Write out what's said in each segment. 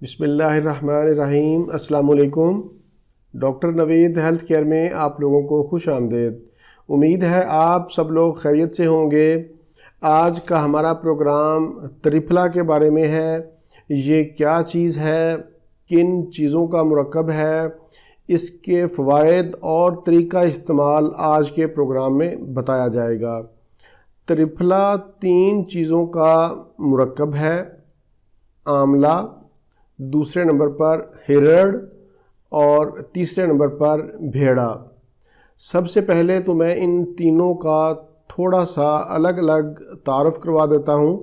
بسم اللہ الرحمن الرحیم۔ السلام علیکم۔ ڈاکٹر نوید ہیلتھ کیئر میں آپ لوگوں کو خوش آمدید۔ امید ہے آپ سب لوگ خیریت سے ہوں گے۔ آج کا ہمارا پروگرام تریپھلا کے بارے میں ہے۔ یہ کیا چیز ہے، کن چیزوں کا مرکب ہے، اس کے فوائد اور طریقہ استعمال آج کے پروگرام میں بتایا جائے گا۔ تریپھلا 3 چیزوں کا مرکب ہے: آملہ، دوسرے نمبر پر ہرڑ اور تیسرے نمبر پر بھیڑا۔ سب سے پہلے تو میں ان تینوں کا تھوڑا سا الگ الگ تعارف کروا دیتا ہوں۔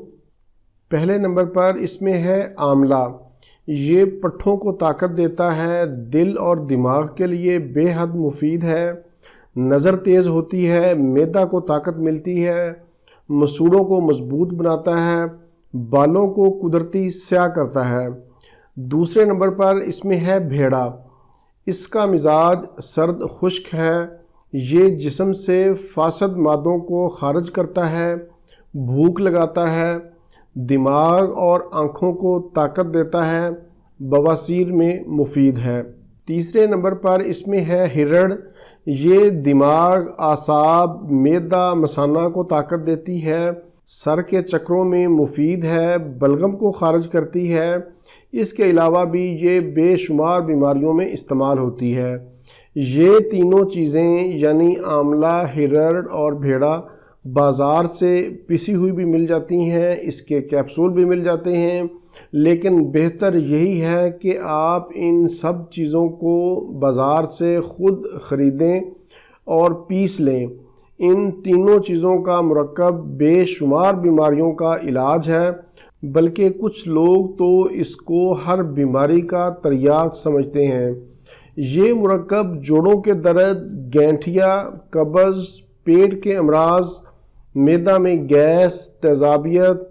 پہلے نمبر پر اس میں ہے آملہ۔ یہ پٹھوں کو طاقت دیتا ہے، دل اور دماغ کے لیے بے حد مفید ہے، نظر تیز ہوتی ہے، معدہ کو طاقت ملتی ہے، مسوڑوں کو مضبوط بناتا ہے، بالوں کو قدرتی سیاہ کرتا ہے۔ دوسرے نمبر پر اس میں ہے بھیڑا۔ اس کا مزاج سرد خشک ہے۔ یہ جسم سے فاسد مادوں کو خارج کرتا ہے، بھوک لگاتا ہے، دماغ اور آنکھوں کو طاقت دیتا ہے، بواسیر میں مفید ہے۔ تیسرے نمبر پر اس میں ہے ہرڑ۔ یہ دماغ، اعصاب، معدہ، مثانہ کو طاقت دیتی ہے، سر کے چکروں میں مفید ہے، بلغم کو خارج کرتی ہے۔ اس کے علاوہ بھی یہ بے شمار بیماریوں میں استعمال ہوتی ہے۔ یہ تینوں چیزیں یعنی آملہ، ہرڑ اور بھیڑا بازار سے پسی ہوئی بھی مل جاتی ہیں، اس کے کیپسول بھی مل جاتے ہیں، لیکن بہتر یہی ہے کہ آپ ان سب چیزوں کو بازار سے خود خریدیں اور پیس لیں۔ ان تینوں چیزوں کا مرکب بے شمار بیماریوں کا علاج ہے، بلکہ کچھ لوگ تو اس کو ہر بیماری کا تریاق سمجھتے ہیں۔ یہ مرکب جوڑوں کے درد، گینٹھیا، قبض، پیٹ کے امراض، معدہ میں گیس، تیزابیت،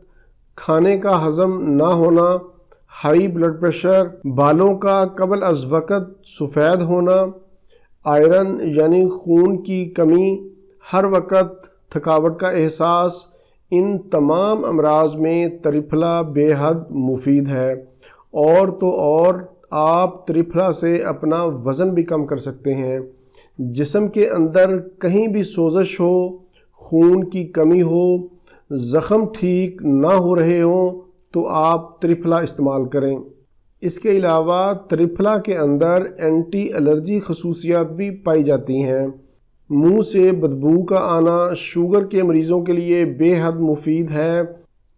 کھانے کا ہضم نہ ہونا، ہائی بلڈ پریشر، بالوں کا قبل از وقت سفید ہونا، آئرن یعنی خون کی کمی، ہر وقت تھکاوٹ کا احساس، ان تمام امراض میں تریپھلا بے حد مفید ہے۔ اور تو اور آپ تریپھلا سے اپنا وزن بھی کم کر سکتے ہیں۔ جسم کے اندر کہیں بھی سوزش ہو، خون کی کمی ہو، زخم ٹھیک نہ ہو رہے ہوں تو آپ تریپھلا استعمال کریں۔ اس کے علاوہ تریپھلا کے اندر اینٹی الرجی خصوصیات بھی پائی جاتی ہیں۔ منہ سے بدبو کا آنا شوگر کے مریضوں کے لیے بے حد مفید ہے،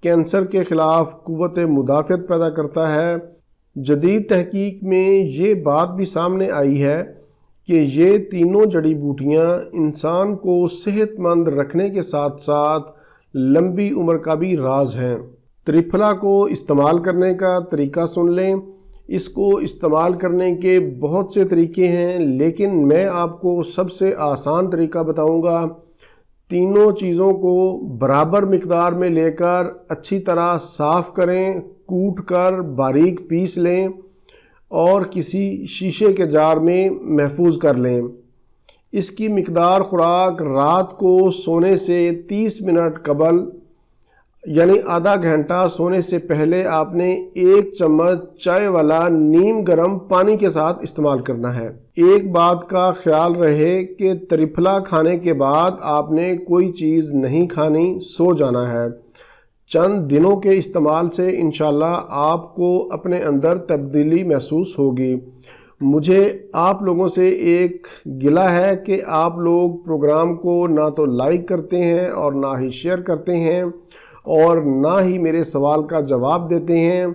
کینسر کے خلاف قوت مدافعت پیدا کرتا ہے۔ جدید تحقیق میں یہ بات بھی سامنے آئی ہے کہ یہ تینوں جڑی بوٹیاں انسان کو صحت مند رکھنے کے ساتھ ساتھ لمبی عمر کا بھی راز ہیں۔ تریپھلا کو استعمال کرنے کا طریقہ سن لیں۔ اس کو استعمال کرنے کے بہت سے طریقے ہیں، لیکن میں آپ کو سب سے آسان طریقہ بتاؤں گا۔ تینوں چیزوں کو برابر مقدار میں لے کر اچھی طرح صاف کریں، کوٹ کر باریک پیس لیں اور کسی شیشے کے جار میں محفوظ کر لیں۔ اس کی مقدار خوراک رات کو سونے سے 30 منٹ قبل یعنی آدھا گھنٹہ سونے سے پہلے آپ نے 1 چمچ چائے والا نیم گرم پانی کے ساتھ استعمال کرنا ہے۔ ایک بات کا خیال رہے کہ تریپھلا کھانے کے بعد آپ نے کوئی چیز نہیں کھانی، سو جانا ہے۔ چند دنوں کے استعمال سے انشاءاللہ آپ کو اپنے اندر تبدیلی محسوس ہوگی۔ مجھے آپ لوگوں سے ایک گلہ ہے کہ آپ لوگ پروگرام کو نہ تو لائک کرتے ہیں اور نہ ہی شیئر کرتے ہیں اور نہ ہی میرے سوال کا جواب دیتے ہیں۔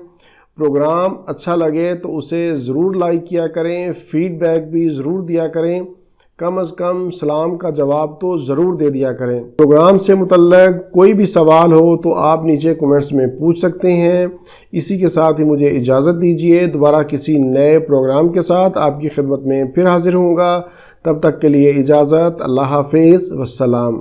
پروگرام اچھا لگے تو اسے ضرور لائک کیا کریں، فیڈ بیک بھی ضرور دیا کریں، کم از کم سلام کا جواب تو ضرور دے دیا کریں۔ پروگرام سے متعلق کوئی بھی سوال ہو تو آپ نیچے کمنٹس میں پوچھ سکتے ہیں۔ اسی کے ساتھ ہی مجھے اجازت دیجیے، دوبارہ کسی نئے پروگرام کے ساتھ آپ کی خدمت میں پھر حاضر ہوں گا۔ تب تک کے لیے اجازت، اللہ حافظ، والسلام۔